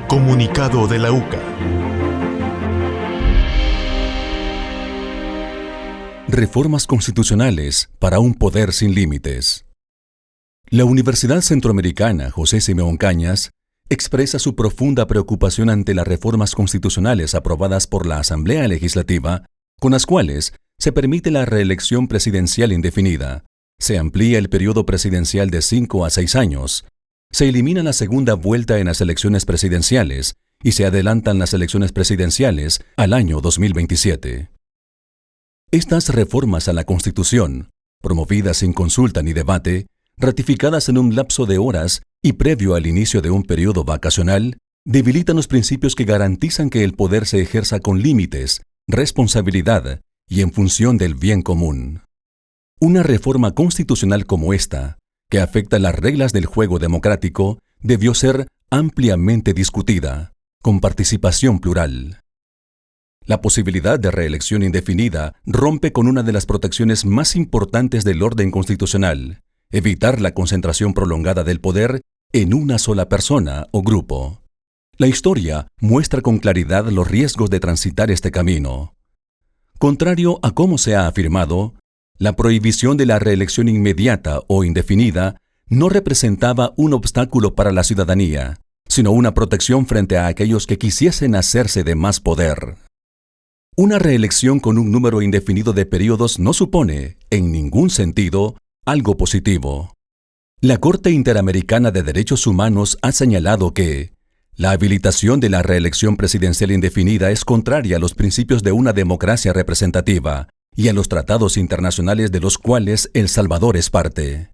Comunicado de la UCA. Reformas constitucionales para un poder sin límites. La Universidad Centroamericana José Simeón Cañas expresa su profunda preocupación ante las reformas constitucionales aprobadas por la Asamblea Legislativa, con las cuales se permite la reelección presidencial indefinida, se amplía el periodo presidencial de 5 a 6 años, se elimina la segunda vuelta en las elecciones presidenciales y se adelantan las elecciones presidenciales al año 2027. Estas reformas a la Constitución, promovidas sin consulta ni debate, ratificadas en un lapso de horas y previo al inicio de un periodo vacacional, debilitan los principios que garantizan que el poder se ejerza con límites, responsabilidad y en función del bien común. Una reforma constitucional como esta, que afecta las reglas del juego democrático, debió ser ampliamente discutida, con participación plural. La posibilidad de reelección indefinida rompe con una de las protecciones más importantes del orden constitucional: evitar la concentración prolongada del poder en una sola persona o grupo. La historia muestra con claridad los riesgos de transitar este camino. Contrario a cómo se ha afirmado, la prohibición de la reelección inmediata o indefinida no representaba un obstáculo para la ciudadanía, sino una protección frente a aquellos que quisiesen hacerse de más poder. Una reelección con un número indefinido de periodos no supone, en ningún sentido, algo positivo. La Corte Interamericana de Derechos Humanos ha señalado que la habilitación de la reelección presidencial indefinida es contraria a los principios de una democracia representativa y a los tratados internacionales de los cuales El Salvador es parte.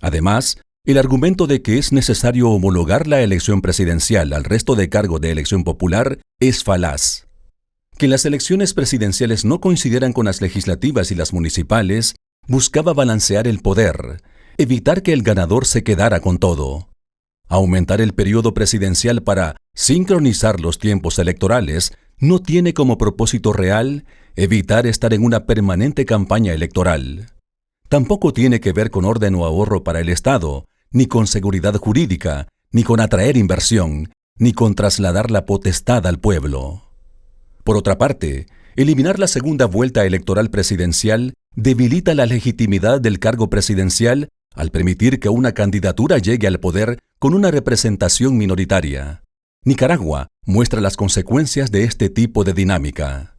Además, el argumento de que es necesario homologar la elección presidencial al resto de cargos de elección popular es falaz. Que las elecciones presidenciales no coincidieran con las legislativas y las municipales buscaba balancear el poder, evitar que el ganador se quedara con todo. Aumentar el periodo presidencial para sincronizar los tiempos electorales no tiene como propósito real evitar estar en una permanente campaña electoral. Tampoco tiene que ver con orden o ahorro para el Estado, ni con seguridad jurídica, ni con atraer inversión, ni con trasladar la potestad al pueblo. Por otra parte, eliminar la segunda vuelta electoral presidencial debilita la legitimidad del cargo presidencial al permitir que una candidatura llegue al poder con una representación minoritaria. Nicaragua muestra las consecuencias de este tipo de dinámica.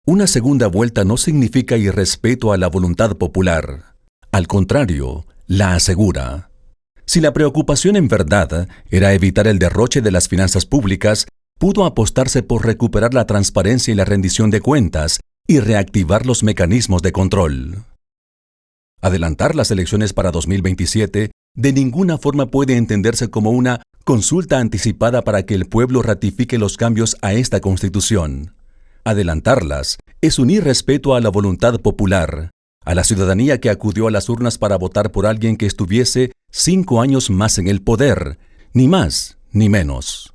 Una segunda vuelta no significa irrespeto a la voluntad popular. Al contrario, la asegura. Si la preocupación en verdad era evitar el derroche de las finanzas públicas, pudo apostarse por recuperar la transparencia y la rendición de cuentas y reactivar los mecanismos de control. Adelantar las elecciones para 2027 de ninguna forma puede entenderse como una consulta anticipada para que el pueblo ratifique los cambios a esta Constitución. Adelantarlas es un irrespeto a la voluntad popular, a la ciudadanía que acudió a las urnas para votar por alguien que estuviese 5 años más en el poder, ni más ni menos.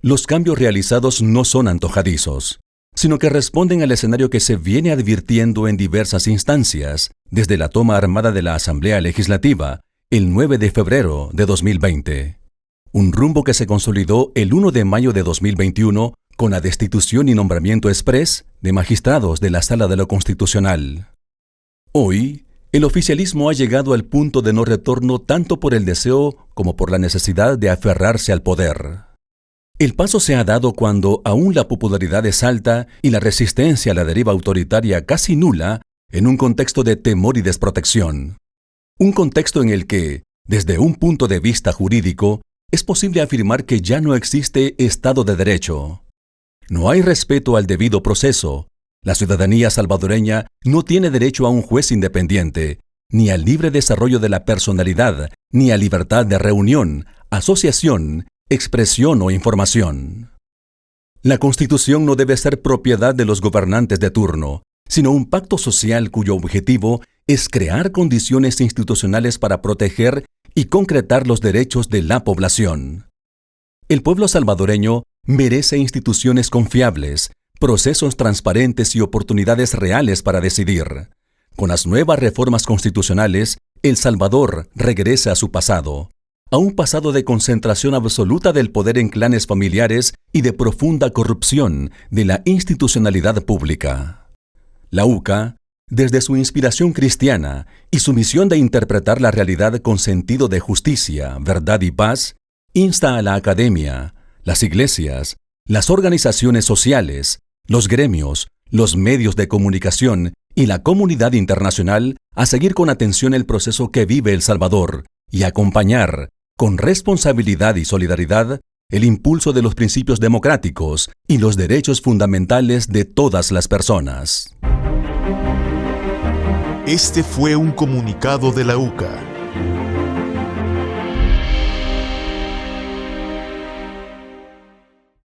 Los cambios realizados no son antojadizos, sino que responden al escenario que se viene advirtiendo en diversas instancias, desde la toma armada de la Asamblea Legislativa, el 9 de febrero de 2020. Un rumbo que se consolidó el 1 de mayo de 2021 con la destitución y nombramiento exprés de magistrados de la Sala de lo Constitucional. Hoy, el oficialismo ha llegado al punto de no retorno tanto por el deseo como por la necesidad de aferrarse al poder. El paso se ha dado cuando aún la popularidad es alta y la resistencia a la deriva autoritaria casi nula en un contexto de temor y desprotección. Un contexto en el que, desde un punto de vista jurídico, es posible afirmar que ya no existe Estado de Derecho. No hay respeto al debido proceso. La ciudadanía salvadoreña no tiene derecho a un juez independiente, ni al libre desarrollo de la personalidad, ni a libertad de reunión, asociación, expresión o información. La Constitución no debe ser propiedad de los gobernantes de turno, sino un pacto social cuyo objetivo es crear condiciones institucionales para proteger y concretar los derechos de la población. El pueblo salvadoreño merece instituciones confiables, procesos transparentes y oportunidades reales para decidir. Con las nuevas reformas constitucionales, El Salvador regresa a su pasado, a un pasado de concentración absoluta del poder en clanes familiares y de profunda corrupción de la institucionalidad pública. La UCA, desde su inspiración cristiana y su misión de interpretar la realidad con sentido de justicia, verdad y paz, insta a la academia, las iglesias, las organizaciones sociales, los gremios, los medios de comunicación y la comunidad internacional a seguir con atención el proceso que vive El Salvador y acompañar, con responsabilidad y solidaridad, el impulso de los principios democráticos y los derechos fundamentales de todas las personas. Este fue un comunicado de la UCA.